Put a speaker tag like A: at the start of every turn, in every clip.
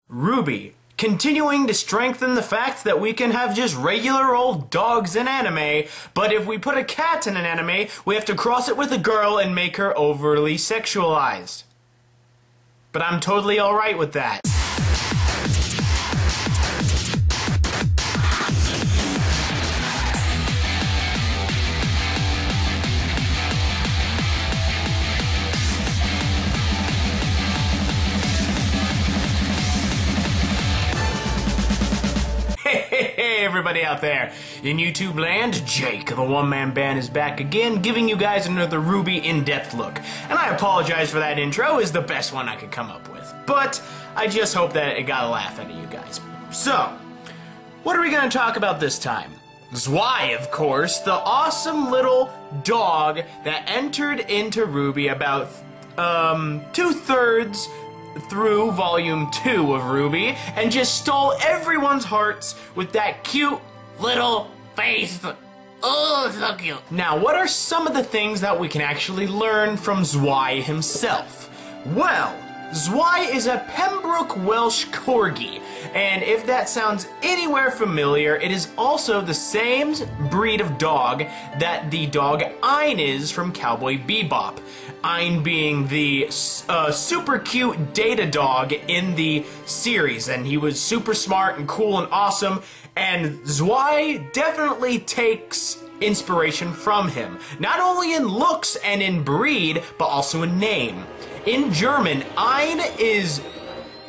A: RWBY, continuing to strengthen the fact that we can have just regular old dogs in anime, but if we put a cat in an anime, we have to cross it with a girl and make her overly sexualized. But I'm totally alright with that. Hey everybody out there, in YouTube land, Jake, the OneManBand, is back again, giving you guys another RWBY in-depth look. And I apologize for that intro, is the best one I could come up with. But I just hope that it got a laugh out of you guys. So, what are we going to talk about this time? ZWEI, of course, the awesome little dog that entered into RWBY about, 2/3 through Volume 2 of RWBY and just stole everyone's hearts with that cute little face. Oh, so cute. Now, what are some of the things that we can actually learn from ZWEI himself? Well, ZWEI is a Pembroke Welsh Corgi, and if that sounds anywhere familiar, it is also the same breed of dog that the dog Ein is from Cowboy Bebop. Ein being the super cute data dog in the series, and he was super smart and cool and awesome, and ZWEI definitely takes inspiration from him, not only in looks and in breed, but also in name. In German, Ein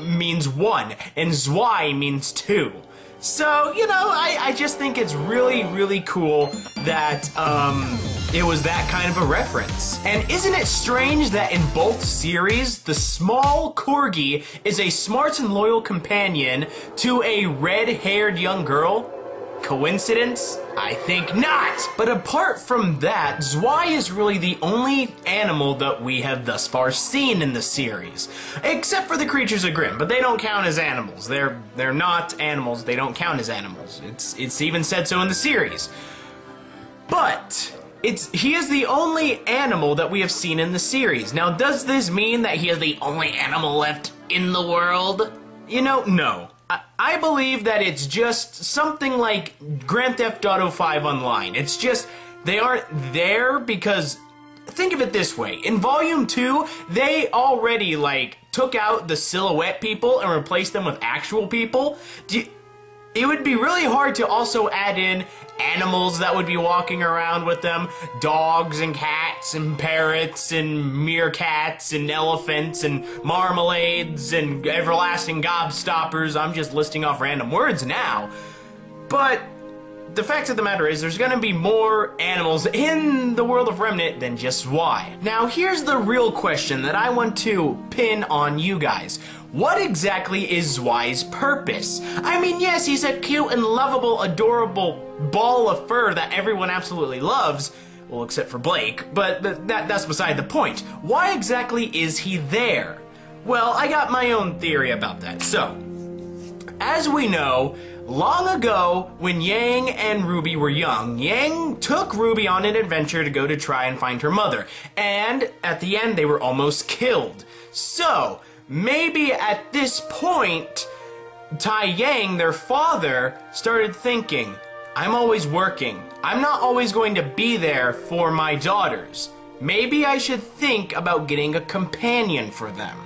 A: means one, and ZWEI means two. So, you know, I just think it's really, really cool that, it was that kind of a reference. And isn't it strange that in both series, the small Corgi is a smart and loyal companion to a red-haired young girl? Coincidence? I think not! But apart from that, ZWEI is really the only animal that we have thus far seen in the series. Except for the Creatures of Grimm, but they don't count as animals. They're not animals, they don't count as animals. It's even said so in the series. But he is the only animal that we have seen in the series. Now, does this mean that he is the only animal left in the world? You know, no. I believe that it's just something like Grand Theft Auto 5 Online. It's just, they aren't there because, think of it this way, in Volume 2, they already, like, took out the silhouette people and replaced them with actual people. It would be really hard to also add in animals that would be walking around with them. Dogs and cats and parrots and meerkats and elephants and marmalades and everlasting gobstoppers. I'm just listing off random words now. But the fact of the matter is there's gonna be more animals in the world of Remnant than just ZWEI. Now here's the real question that I want to pin on you guys. What exactly is ZWEI's purpose? I mean, yes, he's a cute and lovable, adorable ball of fur that everyone absolutely loves, well, except for Blake, but that's beside the point. Why exactly is he there? Well, I got my own theory about that. So, as we know, long ago, when Yang and RWBY were young, Yang took RWBY on an adventure to go to try and find her mother, and at the end, they were almost killed. So, maybe at this point, Tai Yang, their father, started thinking, I'm always working. I'm not always going to be there for my daughters. Maybe I should think about getting a companion for them.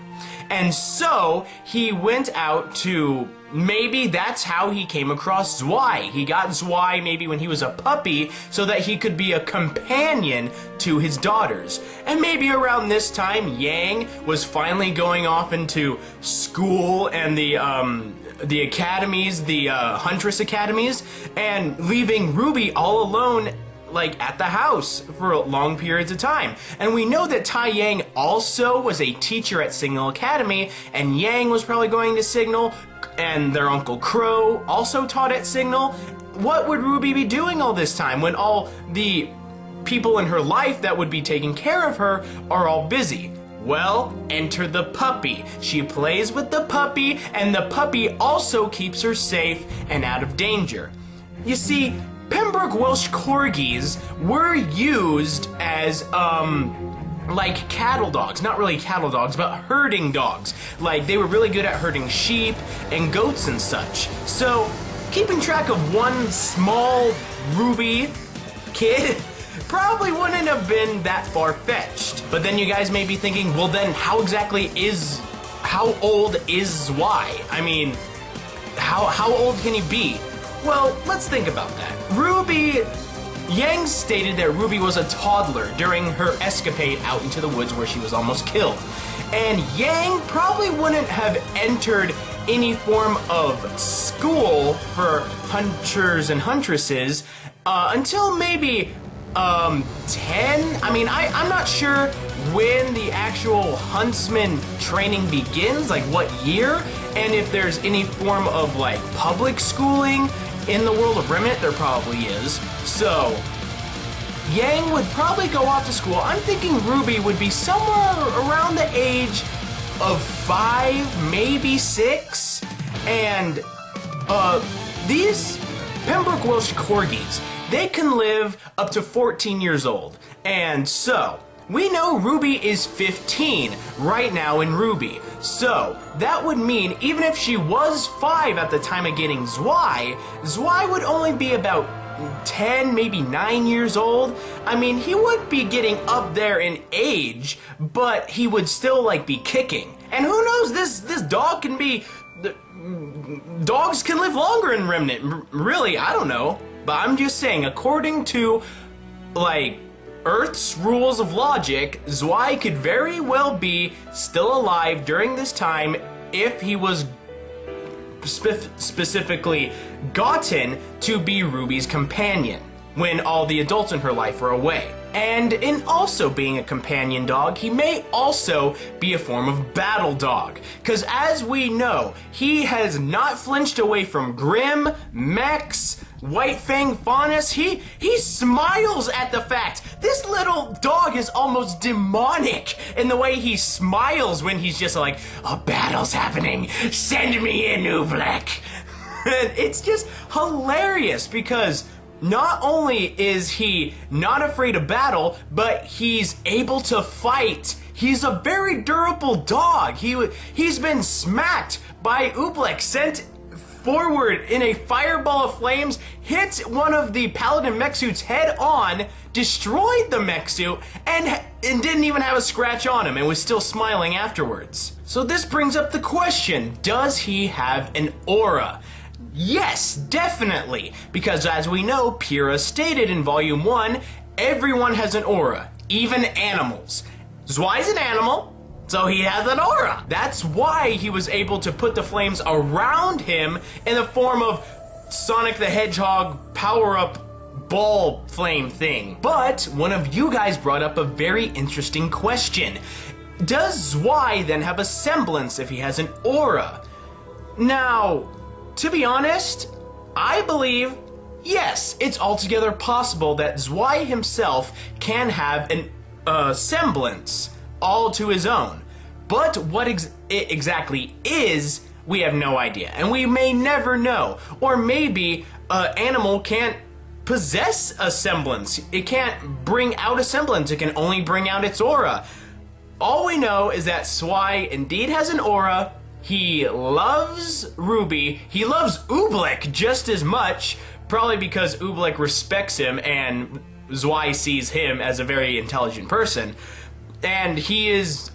A: And so, he went out to, maybe that's how he came across ZWEI. He got ZWEI maybe when he was a puppy so that he could be a companion to his daughters. And maybe around this time, Yang was finally going off into school and the academies, the Huntress academies, and leaving RWBY all alone, like, at the house for long periods of time. And we know that Tai Yang also was a teacher at Signal Academy, and Yang was probably going to Signal, and their Uncle Crow also taught at Signal. What would RWBY be doing all this time when all the people in her life that would be taking care of her are all busy? Well, enter the puppy. She plays with the puppy, and the puppy also keeps her safe and out of danger. You see, Pembroke Welsh Corgis were used as, like cattle dogs, not really cattle dogs, but herding dogs. Like, they were really good at herding sheep and goats and such. So, keeping track of one small RWBY kid probably wouldn't have been that far-fetched. But then you guys may be thinking, well then, how old is ZWEI? I mean, how old can he be? Well, let's think about that. Yang stated that RWBY was a toddler during her escapade out into the woods where she was almost killed. And Yang probably wouldn't have entered any form of school for hunters and huntresses until maybe 10? I mean, I'm not sure when the actual huntsman training begins, like what year, and if there's any form of like public schooling in the world of Remnant. There probably is. So Yang would probably go off to school. I'm thinking RWBY would be somewhere around the age of 5, maybe 6, and these Pembroke Welsh Corgis, they can live up to 14 years old. And so, we know RWBY is 15 right now in RWBY. So, that would mean even if she was 5 at the time of getting ZWEI would only be about 10, maybe 9 years old. I mean, he would be getting up there in age, but he would still, like, be kicking. And who knows, this dog can be... Dogs can live longer in Remnant. Really, I don't know. But I'm just saying, according to, like, Earth's rules of logic, ZWEI could very well be still alive during this time if he was specifically gotten to be RWBY's companion when all the adults in her life were away. And in also being a companion dog, he may also be a form of battle dog. Because as we know, he has not flinched away from Grim, Mex, White Fang, Faunus. He smiles at the fact this little dog is almost demonic in the way he smiles when he's just like, a battle's happening, send me in, Oobleck. It's just hilarious because not only is he not afraid of battle, but he's able to fight. He's a very durable dog. He's been smacked by Oobleck, sent forward in a fireball of flames, hit one of the Paladin mech suits head on, destroyed the mech suit, and didn't even have a scratch on him and was still smiling afterwards. So this brings up the question, does he have an aura? Yes, definitely, because as we know, Pyrrha stated in Volume 1, everyone has an aura, even animals. ZWEI's an animal, so he has an aura. That's why he was able to put the flames around him in the form of Sonic the Hedgehog power-up ball flame thing. But one of you guys brought up a very interesting question. Does ZWEI then have a semblance if he has an aura? Now, to be honest, I believe, yes, it's altogether possible that ZWEI himself can have a semblance all to his own. But what it exactly is, we have no idea. And we may never know. Or maybe an animal can't possess a semblance. It can't bring out a semblance. It can only bring out its aura. All we know is that ZWEI indeed has an aura. He loves RWBY. He loves Oobleck just as much, probably because Oobleck respects him and ZWEI sees him as a very intelligent person. And he is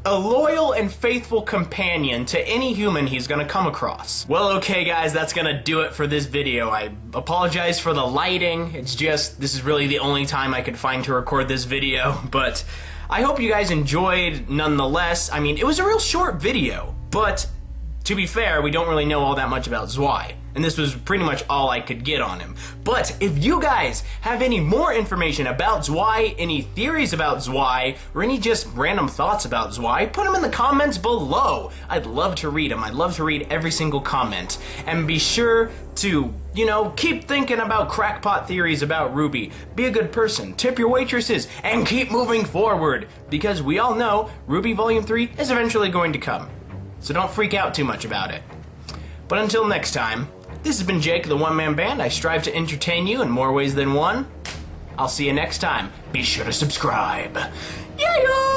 A: a loyal and faithful companion to any human he's gonna come across. Well, okay guys, that's gonna do it for this video. I apologize for the lighting. It's just, this is really the only time I could find to record this video, but I hope you guys enjoyed nonetheless. I mean, it was a real short video, but to be fair, we don't really know all that much about ZWEI. And this was pretty much all I could get on him. But if you guys have any more information about ZWEI, any theories about ZWEI, or any just random thoughts about ZWEI, put them in the comments below. I'd love to read them. I'd love to read every single comment. And be sure to, you know, keep thinking about crackpot theories about RWBY. Be a good person, tip your waitresses, and keep moving forward. Because we all know RWBY Volume 3 is eventually going to come. So don't freak out too much about it. But until next time, this has been Jake, the one-man band. I strive to entertain you in more ways than one. I'll see you next time. Be sure to subscribe. Yeah.